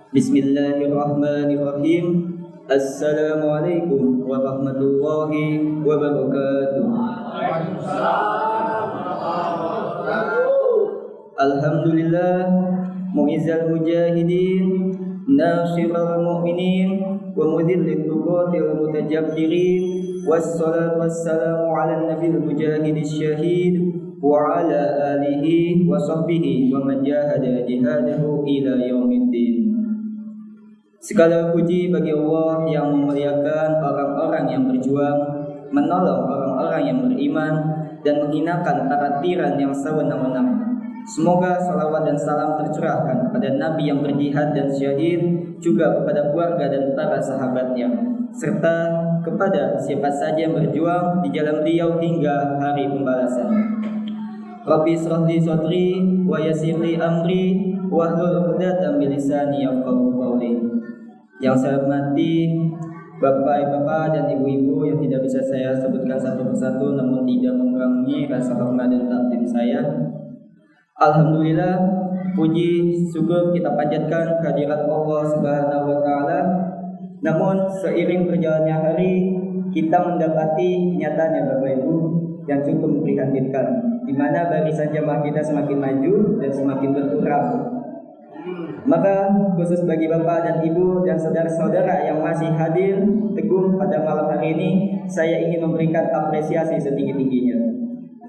Bismillahirrahmanirrahim. Assalamualaikum warahmatullahi wabarakatuh. Alhamdulillah, mu'izzal mujahidin, nasiral mu'minin, wa mudhillil tuqatil mutajabbirin, wassalatu wassalamu ala nabil mujahidis syahid, wa ala alihi wa sahbihi wa man jahada jihadahu ila yaumiddin. Segala puji bagi Allah yang memuliakan orang-orang yang berjuang, menolong orang-orang yang beriman, dan menghinakan para tiran yang sewenang-wenang. Semoga salawat dan salam tercurahkan kepada Nabi yang berjihad dan syahid, juga kepada keluarga dan para sahabatnya, serta kepada siapa saja yang berjuang di jalan beliau hingga hari pembalasan. Rabbi israh li sadri wa yassir li amri wahlul 'uqdatam min lisani yafqahu qawli. Yang saya hormati bapak-bapak dan ibu-ibu yang tidak bisa saya sebutkan satu persatu, namun tidak mengurangi rasa hormat dan takdim saya. Alhamdulillah, puji syukur kita panjatkan kehadirat Allah Subhanahu wa taala. Namun seiring berjalannya hari, kita mendapati kenyataannya Bapak Ibu yang cukup memprihatinkan, di mana barisan jamaah kita semakin maju dan semakin berkurang. Maka khusus bagi Bapak dan Ibu dan saudara-saudara yang masih hadir teguh pada malam hari ini, saya ingin memberikan apresiasi setinggi-tingginya.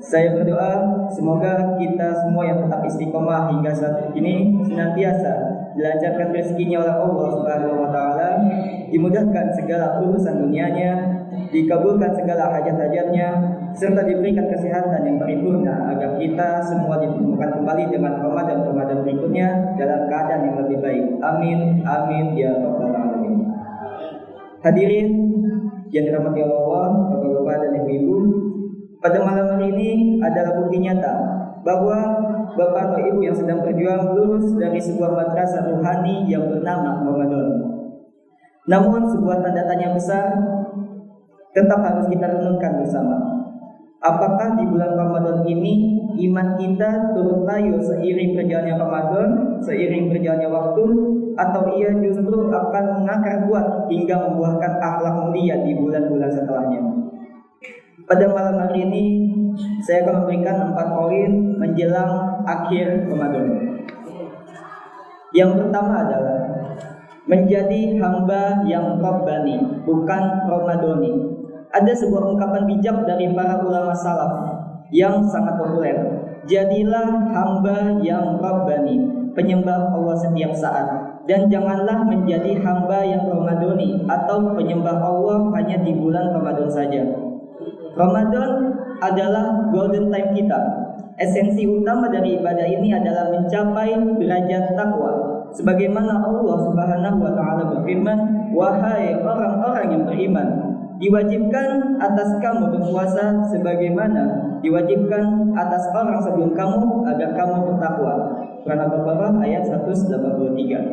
Saya berdoa semoga kita semua yang tetap istiqomah hingga saat ini senantiasa dilancarkan rezekinya oleh Allah Subhanahu wa taala, dimudahkan segala urusan dunianya, dikabulkan segala hajat-hajatnya, serta diberikan kesehatan yang paripurna agar kita semua ditemukan kembali dengan Ramadan berikutnya dalam keadaan yang lebih baik. Amin, amin ya rabbal alamin. Hadirin yang dirahmati Allah, Bapak-bapak dan Ibu-ibu, pada malam hari ini adalah bukti nyata bahwa Bapak atau Ibu yang sedang berjuang lulus dari sebuah madrasah ruhani yang bernama Ramadan. Namun sebuah tanda tanya besar tetap harus kita renungkan bersama. Apakah di bulan Ramadan ini iman kita turut layu seiring berjalannya Ramadan, seiring berjalannya waktu, atau ia justru akan mengakar kuat hingga membuahkan akhlak mulia di bulan-bulan setelahnya? Pada malam hari ini saya akan memberikan 4 poin menjelang akhir Ramadan. Yang pertama adalah menjadi hamba yang Rabbani, bukan Ramadani. Ada sebuah ungkapan bijak dari para ulama salaf yang sangat populer. Jadilah hamba yang Rabbani, penyembah Allah setiap saat, dan janganlah menjadi hamba yang Ramadani atau penyembah Allah hanya di bulan Ramadan saja. Ramadan adalah golden time kita. Esensi utama dari ibadah ini adalah mencapai derajat takwa. Sebagaimana Allah Subhanahu wa taala berfirman, "Wahai orang-orang yang beriman, diwajibkan atas kamu berpuasa sebagaimana diwajibkan atas orang sebelum kamu agar kamu bertakwa." Surah Al-Baqarah ayat 183.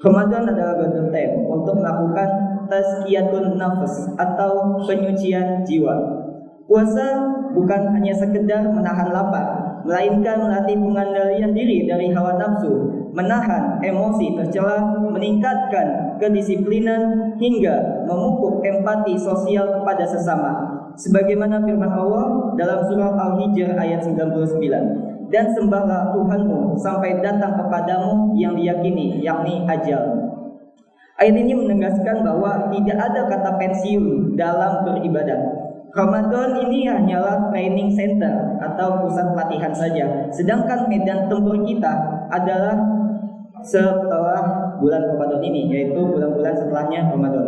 Ramadan adalah golden time untuk melakukan tazkiyatun nafs atau penyucian jiwa. Puasa bukan hanya sekedar menahan lapar, melainkan melatih pengandalian diri dari hawa nafsu, menahan emosi tercela, meningkatkan kedisiplinan, hingga memupuk empati sosial kepada sesama. Sebagaimana firman Allah dalam surah Al-Hijr ayat 99, "Dan sembahlah Tuhanmu sampai datang kepadamu yang diyakini, yakni ajal." Ayat ini menegaskan bahwa tidak ada kata pensiun dalam beribadah. Ramadan ini hanyalah training center atau pusat pelatihan saja, sedangkan medan tempur kita adalah setelah bulan Ramadan ini, yaitu bulan-bulan setelahnya Ramadan.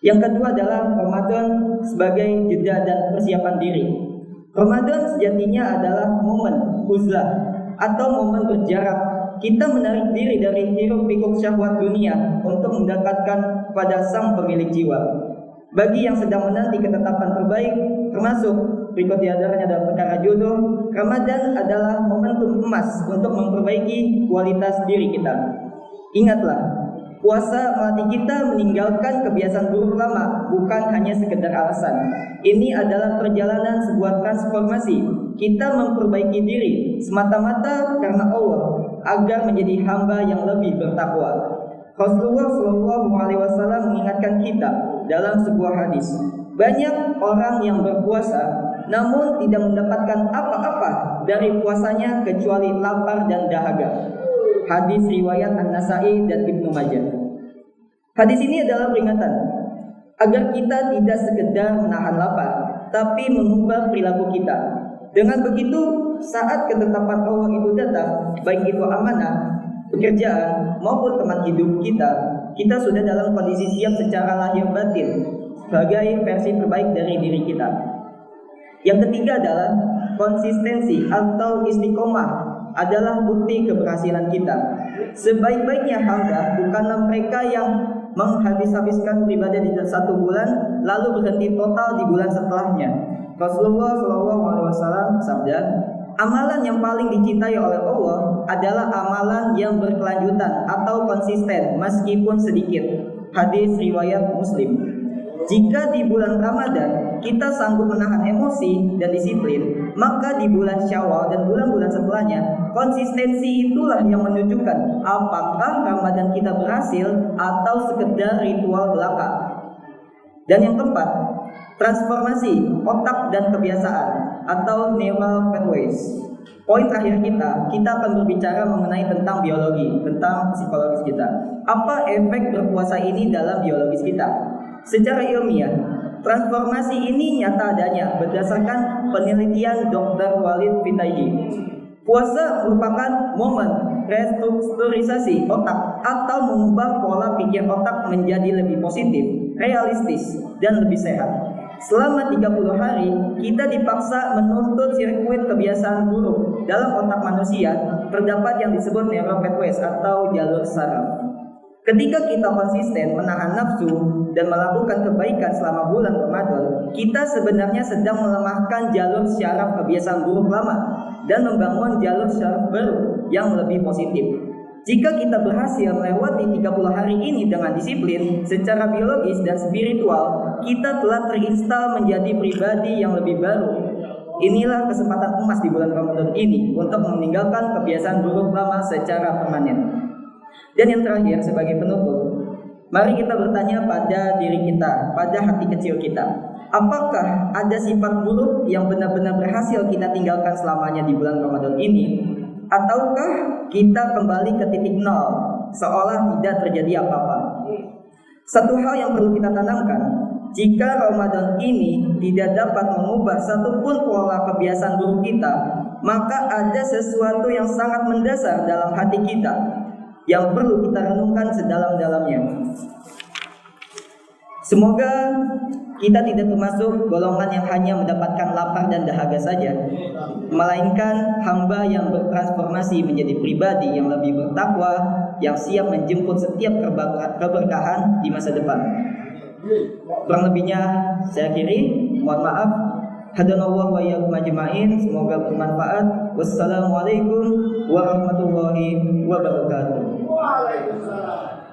Yang kedua adalah Ramadan sebagai jeda dan persiapan diri. Ramadan sejatinya adalah momen uzlah atau momen berjarak. Kita menarik diri dari hiruk-pikuk syahwat dunia untuk mendekatkan pada sang pemilik jiwa. Bagi yang sedang menanti ketetapan terbaik, termasuk berikut di antaranya adalah perkara jodoh, Ramadan adalah momentum emas untuk memperbaiki kualitas diri kita. Ingatlah, Puasa melatih kita meninggalkan kebiasaan buruk lama, bukan hanya sekedar alasan. Ini adalah perjalanan sebuah transformasi. Kita memperbaiki diri semata-mata karena Allah, agar menjadi hamba yang lebih bertakwa. Rasulullah SAW mengingatkan kita dalam sebuah hadis, banyak orang yang berpuasa namun tidak mendapatkan apa-apa dari puasanya kecuali lapar dan dahaga. Hadis riwayat An-Nasa'i dan Ibnu Majah. Hadis ini adalah peringatan agar kita tidak sekedar menahan lapar, tapi mengubah perilaku kita. Dengan begitu, saat ketetapan Allah itu datang, baik itu amanah, pekerjaan maupun teman hidup kita sudah dalam kondisi siap secara lahir batin sebagai versi terbaik dari diri kita. Yang ketiga adalah konsistensi atau istiqomah adalah bukti keberhasilan kita. Sebaik-baiknya hamba bukanlah mereka yang menghabis-habiskan beribadah di 1 bulan lalu berhenti total di bulan setelahnya. Rasulullah SAW sabda, amalan yang paling dicintai oleh Allah adalah amalan yang berkelanjutan atau konsisten meskipun sedikit. Hadis riwayat Muslim. Jika di bulan Ramadan kita sanggup menahan emosi dan disiplin, maka di bulan Syawal dan bulan-bulan setelahnya, konsistensi itulah yang menunjukkan apakah Ramadan kita berhasil atau sekedar ritual belaka. Dan yang keempat, transformasi otak dan kebiasaan atau neural pathways. Poin terakhir kita akan berbicara mengenai tentang biologi, tentang psikologis kita. Apa efek berpuasa ini dalam biologis kita? Secara ilmiah, transformasi ini nyata adanya berdasarkan penelitian Dr. Walid Fitaihi. Puasa merupakan momen restrukturisasi otak atau mengubah pola pikir otak menjadi lebih positif, realistis, dan lebih sehat. Selama 30 hari, kita dipaksa menuntut sirkuit kebiasaan buruk. Dalam otak manusia, terdapat yang disebut neural pathways atau jalur saraf. Ketika kita konsisten menahan nafsu dan melakukan kebaikan selama bulan Ramadan, kita sebenarnya sedang melemahkan jalur syaraf kebiasaan buruk lama dan membangun jalur syaraf baru yang lebih positif. Jika kita berhasil melewati 30 hari ini dengan disiplin, secara biologis dan spiritual, kita telah terinstal menjadi pribadi yang lebih baru. Inilah kesempatan emas di bulan Ramadan ini untuk meninggalkan kebiasaan buruk lama secara permanen. Dan yang terakhir sebagai penutup, mari kita bertanya pada diri kita, pada hati kecil kita. Apakah ada sifat buruk yang benar-benar berhasil kita tinggalkan selamanya di bulan Ramadan ini? Ataukah kita kembali ke titik nol, seolah tidak terjadi apa-apa? Satu hal yang perlu kita tanamkan, jika Ramadan ini tidak dapat mengubah satupun pola kebiasaan buruk kita, maka ada sesuatu yang sangat mendasar dalam hati kita yang perlu kita renungkan sedalam-dalamnya. Semoga kita tidak termasuk golongan yang hanya mendapatkan lapar dan dahaga saja, melainkan hamba yang bertransformasi menjadi pribadi yang lebih bertakwa, yang siap menjemput setiap keberkahan di masa depan. Kurang lebihnya saya akhiri, mohon maaf. Hadanallahu wa iyyakum ajma'in. Semoga bermanfaat. Wassalamualaikum warahmatullahi wabarakatuh. Waalaikumsalam.